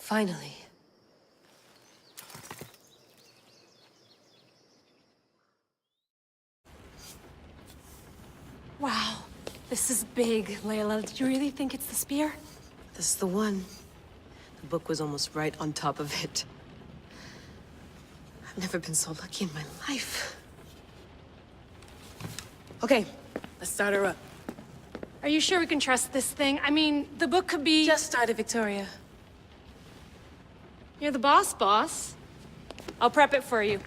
Finally. Wow, this is big, Layla. Did you really think it's the spear? This is the one. The book was almost right on top of it. I've never been so lucky in my life. Okay, let's start her up. Are you sure we can trust this thing? I mean, the book could be... Just started, Victoria. You're the boss. I'll prep it for you.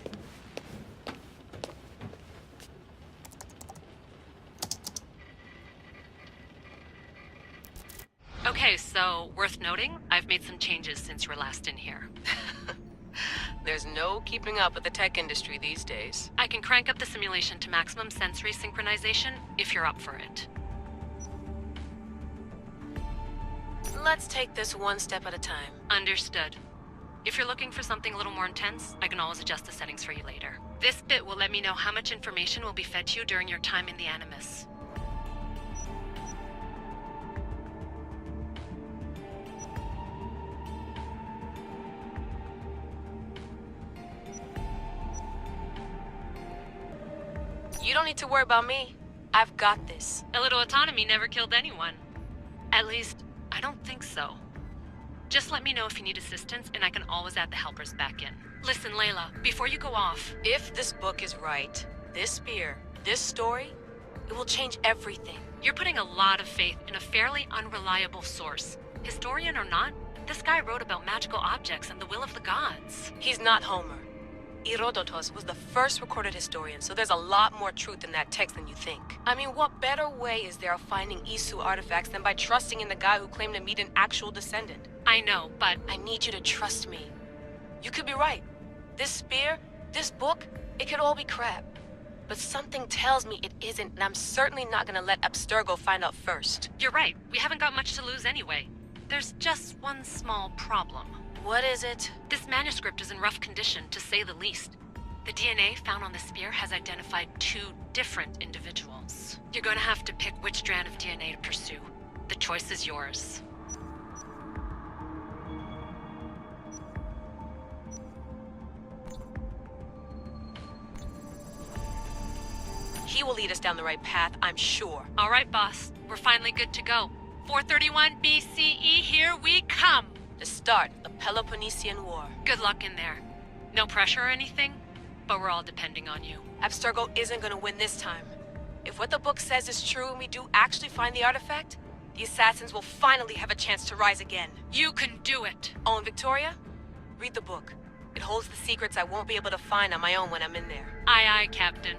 Okay, so worth noting, I've made some changes since you were last in here. There's no keeping up with the tech industry these days. I can crank up the simulation to maximum sensory synchronization if you're up for it. Let's take this one step at a time. Understood. If you're looking for something a little more intense, I can always adjust the settings for you later. This bit will let me know how much information will be fed to you during your time in the Animus. You don't need to worry about me. I've got this. A little autonomy never killed anyone. At least, I don't think so. Just let me know if you need assistance, and I can always add the helpers back in. Listen, Layla, before you go off... If this book is right, this spear, this story, it will change everything. You're putting a lot of faith in a fairly unreliable source. Historian or not, this guy wrote about magical objects and the will of the gods. He's not Homer. Herodotus was the first recorded historian, so there's a lot more truth in that text than you think. I mean, what better way is there of finding Isu artifacts than by trusting in the guy who claimed to meet an actual descendant? I know, but... I need you to trust me. You could be right. This spear, this book, it could all be crap. But something tells me it isn't, and I'm certainly not gonna let Abstergo find out first. You're right. We haven't got much to lose anyway. There's just one small problem. What is it? This manuscript is in rough condition, to say the least. The DNA found on the spear has identified 2 different individuals. You're gonna have to pick which strand of DNA to pursue. The choice is yours. He will lead us down the right path, I'm sure. All right, boss. We're finally good to go. 431 BCE, here we come! The start of the Peloponnesian War. Good luck in there. No pressure or anything, but we're all depending on you. Abstergo isn't gonna win this time. If what the book says is true and we do actually find the artifact, the assassins will finally have a chance to rise again. You can do it! Oh, and Victoria? Read the book. It holds the secrets I won't be able to find on my own when I'm in there. Aye, aye, Captain.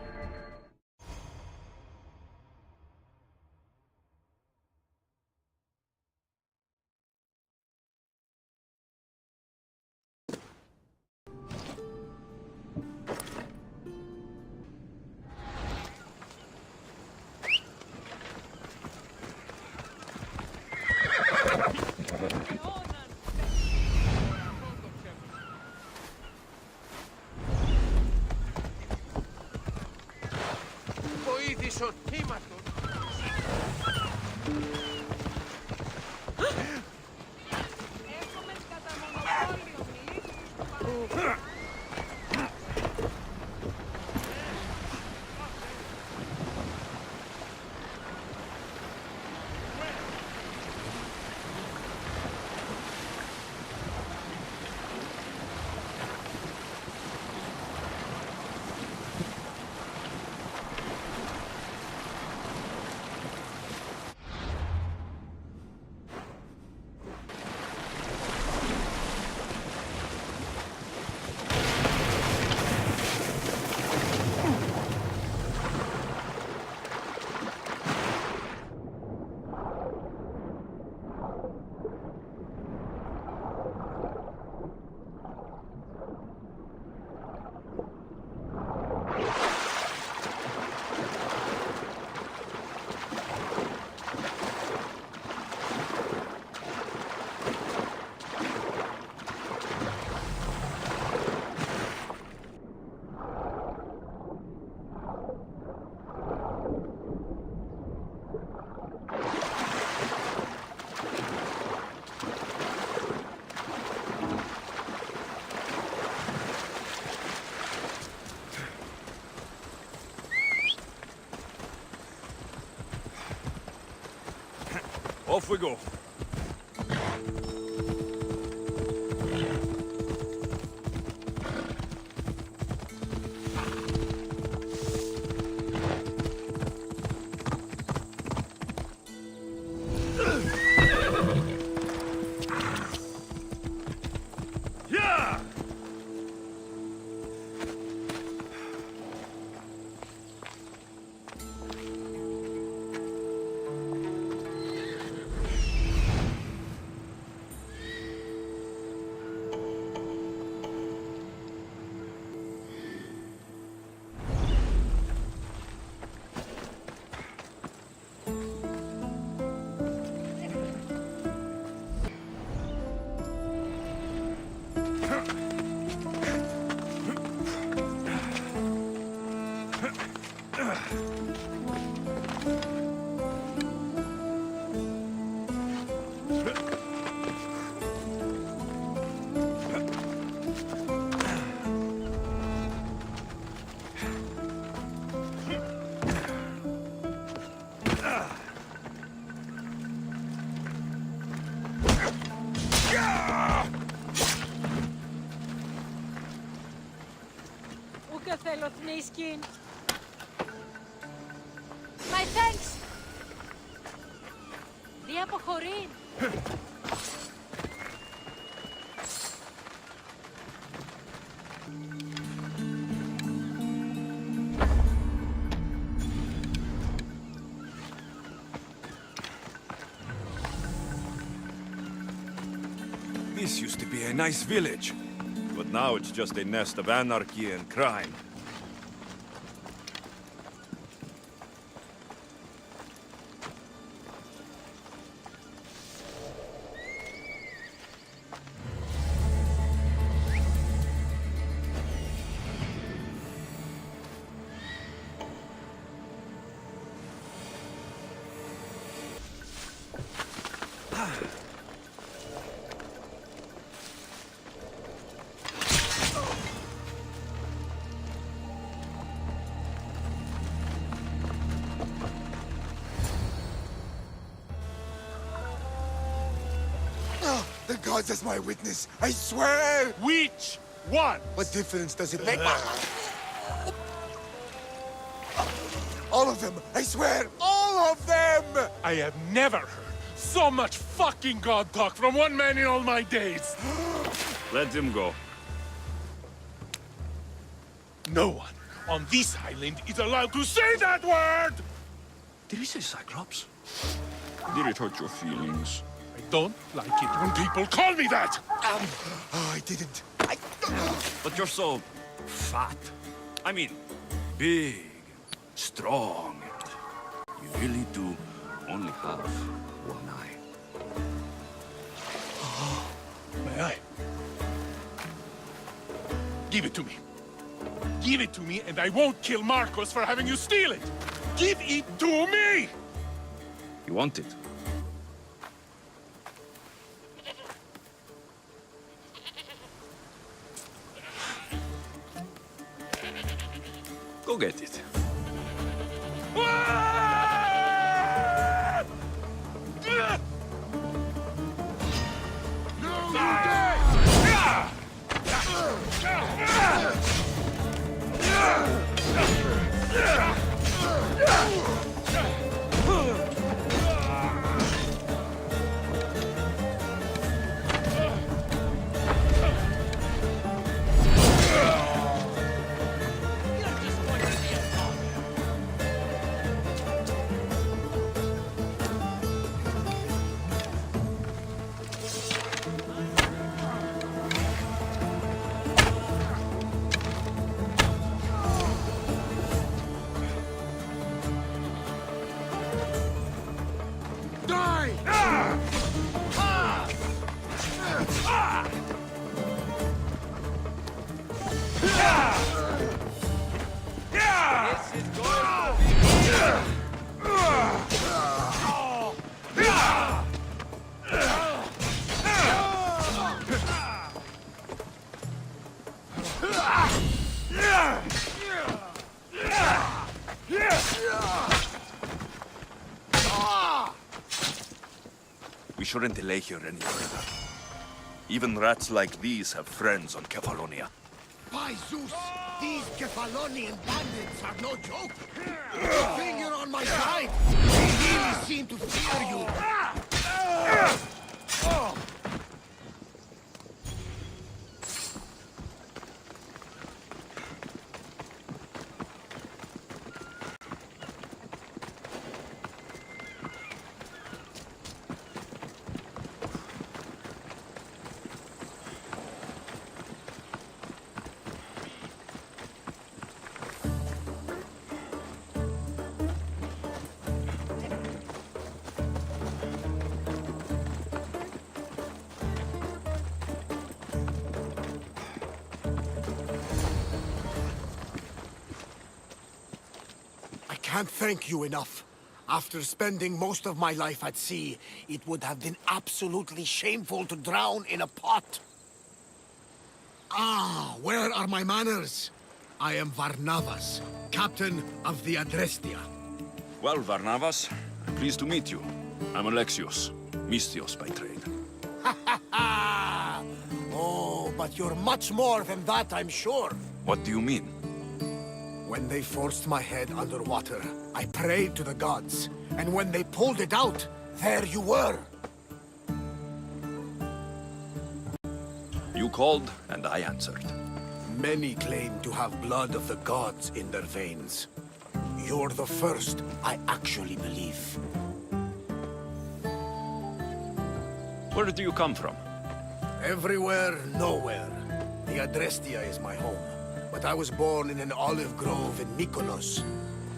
Off we go. Ούτε θέλω θνίσκιν. My thanks. Δι' αποχωρήν. This used to be a nice village, but now it's just a nest of anarchy and crime. The gods as my witness, I swear! Which one? What difference does it make? All of them! I swear, all of them! I have never heard so much fucking god talk from one man in all my days. Let him go. No one on this island is allowed to say that word! Did he say Cyclops? Did it hurt your feelings? I don't like it when people call me that! Oh, I didn't. But you're so fat. I mean, big, strong. You really do only have one eye. May I? Give it to me. Give it to me and I won't kill Marcos for having you steal it! Give it to me! You want it? Go get it. shouldn't delay here any further. Even rats like these have friends on Kefalonia. By Zeus, these Kefalonian bandits are no joke. Finger on my side. They really seem to fear you. I can't thank you enough. After spending most of my life at sea, it would have been absolutely shameful to drown in a pot. Ah, where are my manners? I am Varnavas, captain of the Adrestia. Well, Varnavas, I'm pleased to meet you. I'm Alexios, Mystios by trade. Oh, but you're much more than that, I'm sure. What do you mean? When they forced my head underwater, I prayed to the gods. And when they pulled it out, there you were. You called, and I answered. Many claim to have blood of the gods in their veins. You're the first I actually believe. Where do you come from? Everywhere, nowhere. The Adrestia is my home. But I was born in an olive grove in Mykonos.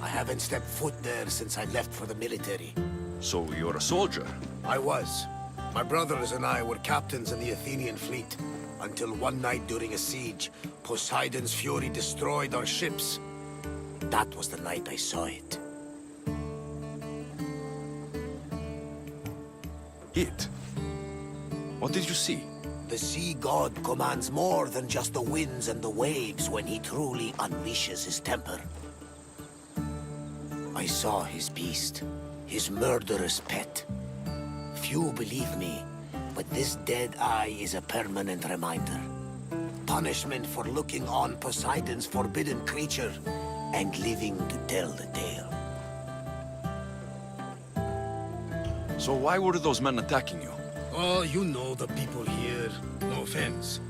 I haven't stepped foot there since I left for the military. So you're a soldier? I was. My brothers and I were captains in the Athenian fleet. Until one night during a siege, Poseidon's fury destroyed our ships. That was the night I saw it. It? What did you see? The sea god commands more than just the winds and the waves when he truly unleashes his temper. I saw his beast, his murderous pet. Few believe me, but this dead eye is a permanent reminder. Punishment for looking on Poseidon's forbidden creature and living to tell the tale. So why were those men attacking you? Oh, you know the people here. No offense.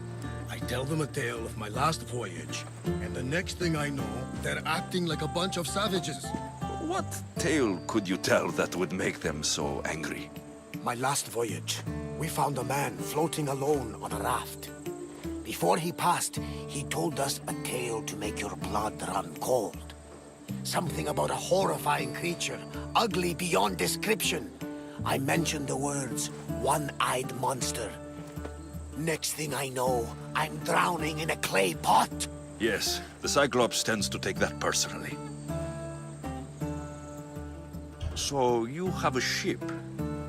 I tell them a tale of my last voyage, and the next thing I know, they're acting like a bunch of savages. What tale could you tell that would make them so angry? My last voyage, we found a man floating alone on a raft. Before he passed, he told us a tale to make your blood run cold. Something about a horrifying creature, ugly beyond description. I mentioned the words, one-eyed monster. Next thing I know, I'm drowning in a clay pot. Yes, the Cyclops tends to take that personally. So you have a ship?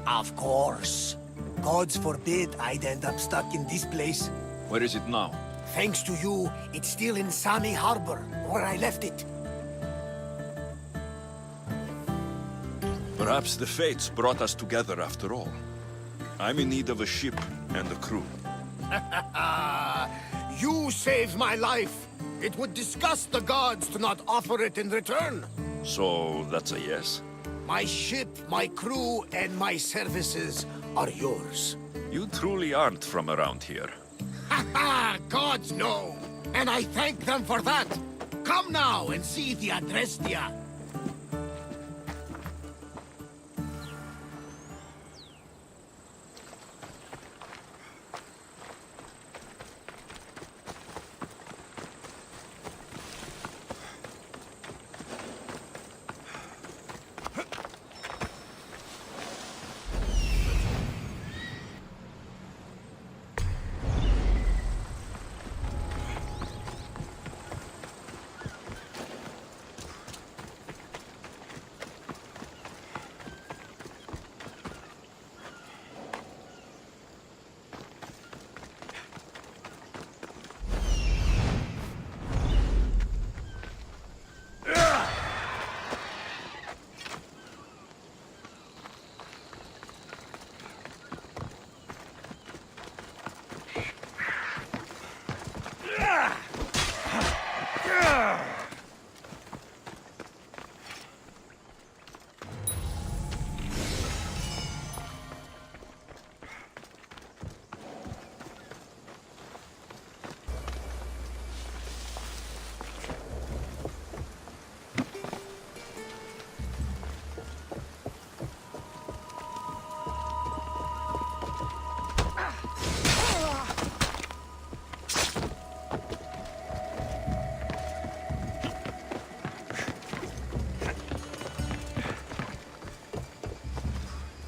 Of course. Gods forbid I'd end up stuck in this place. Where is it now? Thanks to you, it's still in Sami Harbor, where I left it. Perhaps the fates brought us together after all. I'm in need of a ship and a crew. You saved my life. It would disgust the gods to not offer it in return. So that's a yes? My ship, my crew, and my services are yours. You truly aren't from around here. Ha ha! Gods know! And I thank them for that! Come now and see the Adrestia!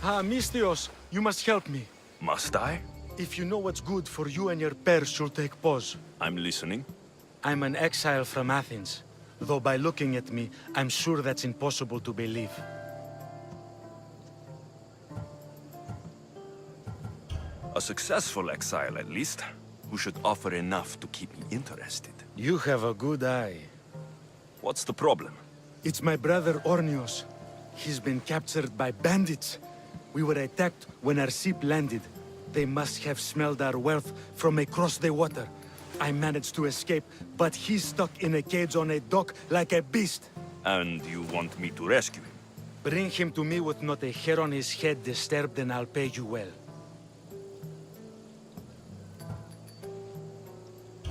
Ah, Mistios, you must help me. Must I? If you know what's good for you and your pairs, you'll take pause. I'm listening. I'm an exile from Athens. Though by looking at me, I'm sure that's impossible to believe. A successful exile, at least, who should offer enough to keep me interested. You have a good eye. What's the problem? It's my brother Ornios. He's been captured by bandits. We were attacked when our ship landed. They must have smelled our wealth from across the water. I managed to escape, but he's stuck in a cage on a dock like a beast. And you want me to rescue him? Bring him to me with not a hair on his head disturbed and I'll pay you well.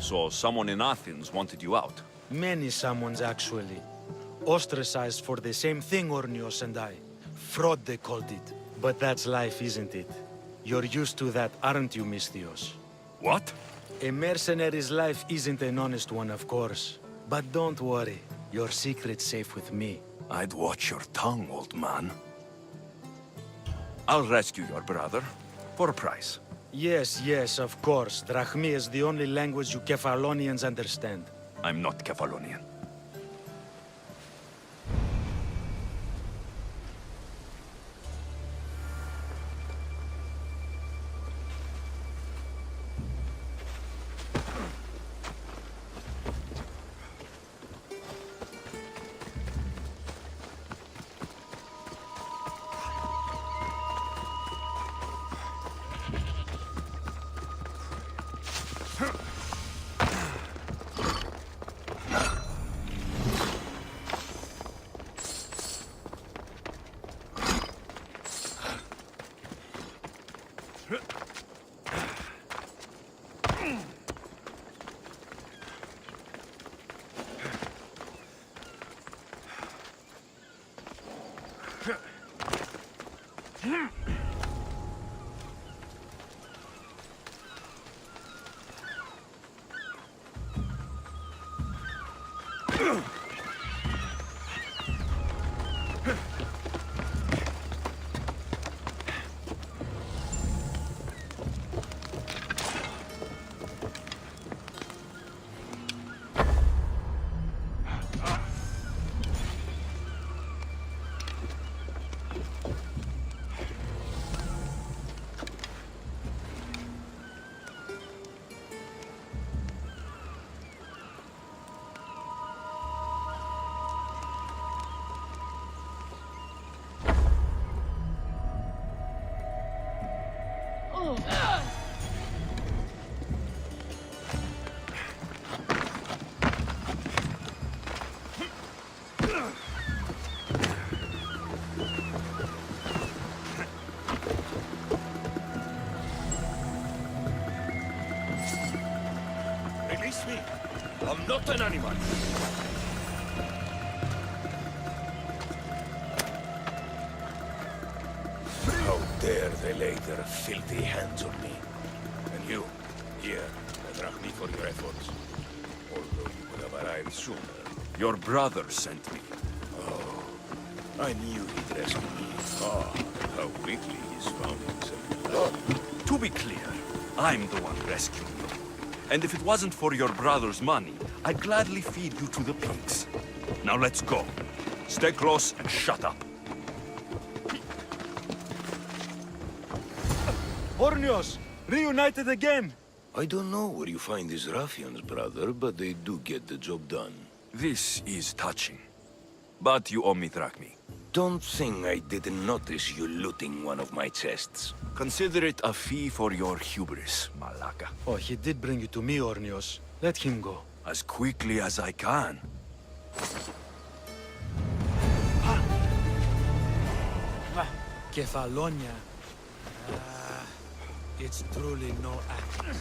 So someone in Athens wanted you out? Many someones, actually. Ostracized for the same thing, Ornios and I. Fraud, they called it. But that's life, isn't it? You're used to that, aren't you, Mistios? What? A mercenary's life isn't an honest one, of course. But don't worry. Your secret's safe with me. I'd watch your tongue, old man. I'll rescue your brother. For a price. Yes, yes, of course. Drachmi is the only language you Kefalonians understand. I'm not Kefalonian. Release me. I'm not an animal. How dare they lay their filthy hands on me? And you, here, thank me for your efforts. Although you could have arrived sooner. Your brother sent me. Oh, I knew he'd rescue me. Ah, how quickly he's found himself. To be clear, I'm the one rescuing you. And if it wasn't for your brother's money, I'd gladly feed you to the pigs. Now let's go. Stay close and shut up. Ornios! Reunited again! I don't know where you find these ruffians, brother, but they do get the job done. This is touching. But you owe me drachmi. Don't think I didn't notice you looting one of my chests. Consider it a fee for your hubris, Malaka. Oh, he did bring you to me, Ornios. Let him go. As quickly as I can. Kefalonia. It's truly no act.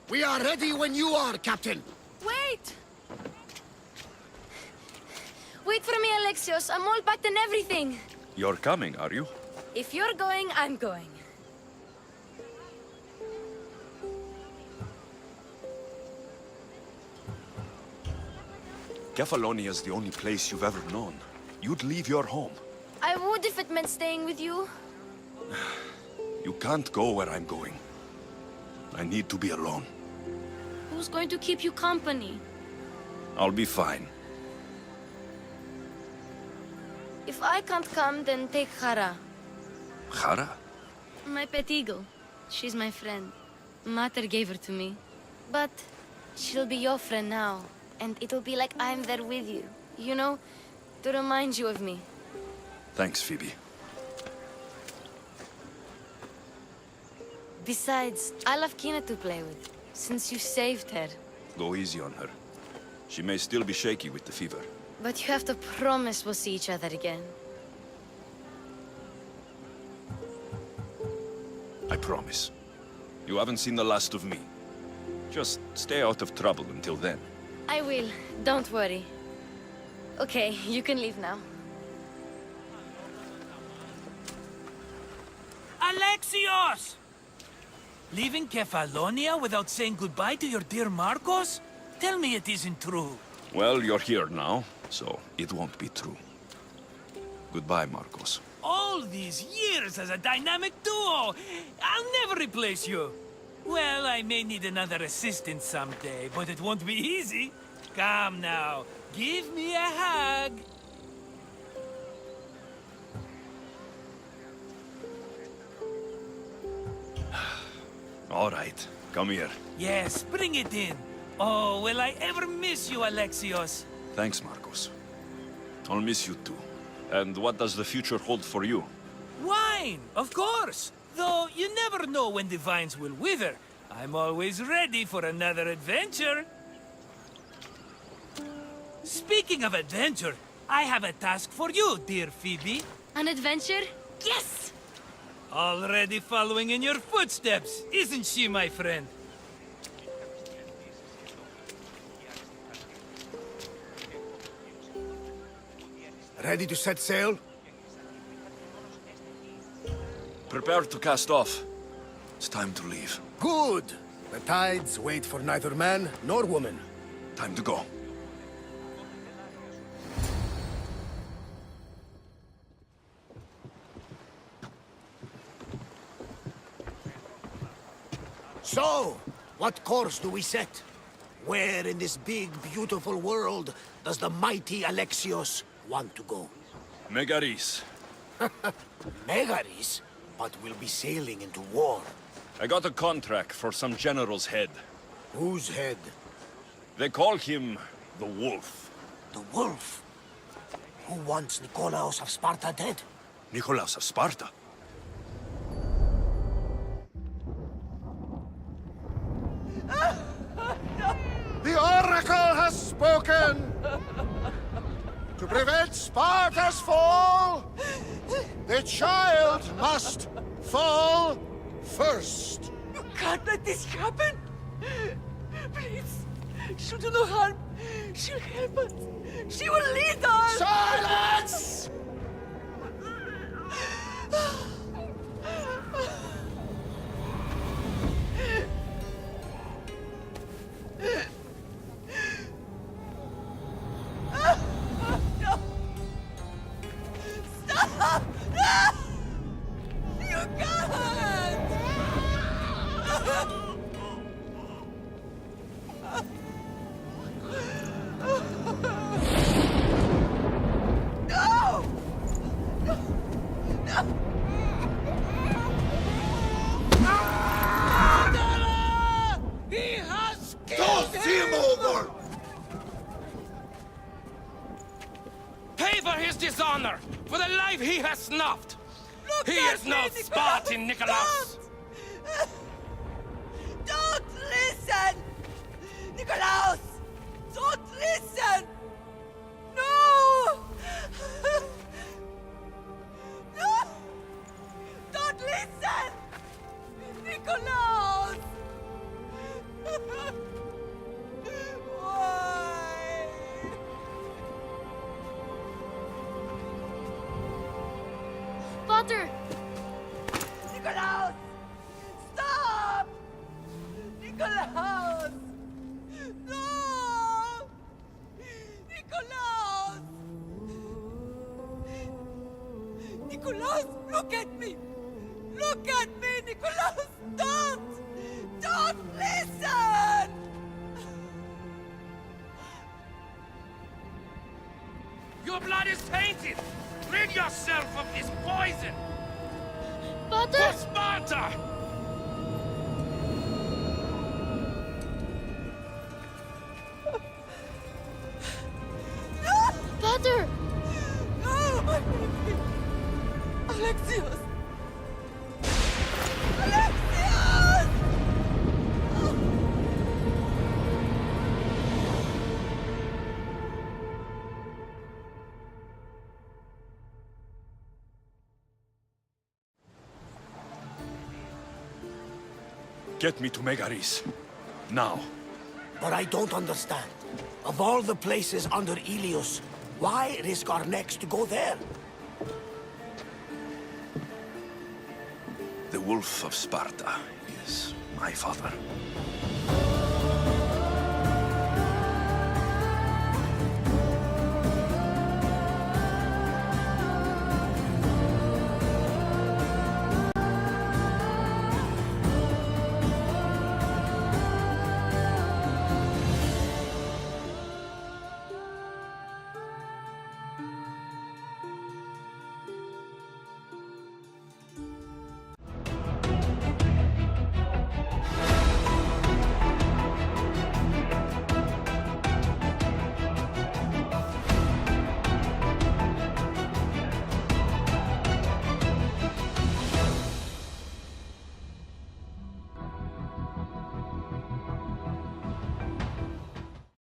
We are ready when you are, Captain. Wait! Wait for me, Alexios. I'm all packed and everything. You're coming, are you? If you're going, I'm going. Kefalonia's the only place you've ever known. You'd leave your home. I would if it meant staying with you. You can't go where I'm going. I need to be alone. Who's going to keep you company? I'll be fine. If I can't come, then take Hara. Hara? My pet eagle. She's my friend. Mater gave her to me. But she'll be your friend now. And it'll be like I'm there with you. You know, to remind you of me. Thanks, Phoebe. Besides, I love Kina to play with, since you saved her. Go easy on her. She may still be shaky with the fever. But you have to promise we'll see each other again. I promise. You haven't seen the last of me. Just stay out of trouble until then. I will. Don't worry. Okay, you can leave now. Alexios! Leaving Kefalonia without saying goodbye to your dear Marcos? Tell me it isn't true. Well, you're here now, so it won't be true. Goodbye, Marcos. All these years as a dynamic duo! I'll never replace you! Well, I may need another assistant someday, but it won't be easy. Come now, give me a hug. All right, come here. Yes, bring it in. Oh, will I ever miss you, Alexios? Thanks, Marcos. I'll miss you too. And what does the future hold for you? Wine, of course. Though you never know when the vines will wither. I'm always ready for another adventure. Speaking of adventure, I have a task for you, dear Phoebe. An adventure? Yes! Already following in your footsteps, isn't she, my friend? Ready to set sail? Prepare to cast off. It's time to leave. Good! The tides wait for neither man nor woman. Time to go. So, what course do we set? Where in this big, beautiful world does the mighty Alexios want to go? Megaris. Megaris? But we'll be sailing into war. I got a contract for some general's head. Whose head? They call him the Wolf. The wolf? Who wants Nikolaos of Sparta dead? Nikolaos of Sparta. The Oracle has spoken! To prevent Sparta's fall, the child must fall first. You can't let this happen! Please, she'll do no harm. She'll help us. She will lead us! Silence! Stop! No! You can't! No! No! No! He has killed him! over! Pay for his dishonor, for the life he has snuffed. Look He at is no me, Spartan, Nikolaos. Don't listen! Nikolaos! Pater! Nicolaus! Stop! Nicolaus! No! Nicolaus! Nicolaus, look at me! Look at me, Nicolaus! Don't! Don't listen! Your blood is tainted! Rid yourself of this poison! For Pater! Sparta! Pater! No, my baby! Alexios! Alexios! Get me to Megaris. Now. But I don't understand. Of all the places under Ilios, why risk our necks to go there? The Wolf of Sparta is my father.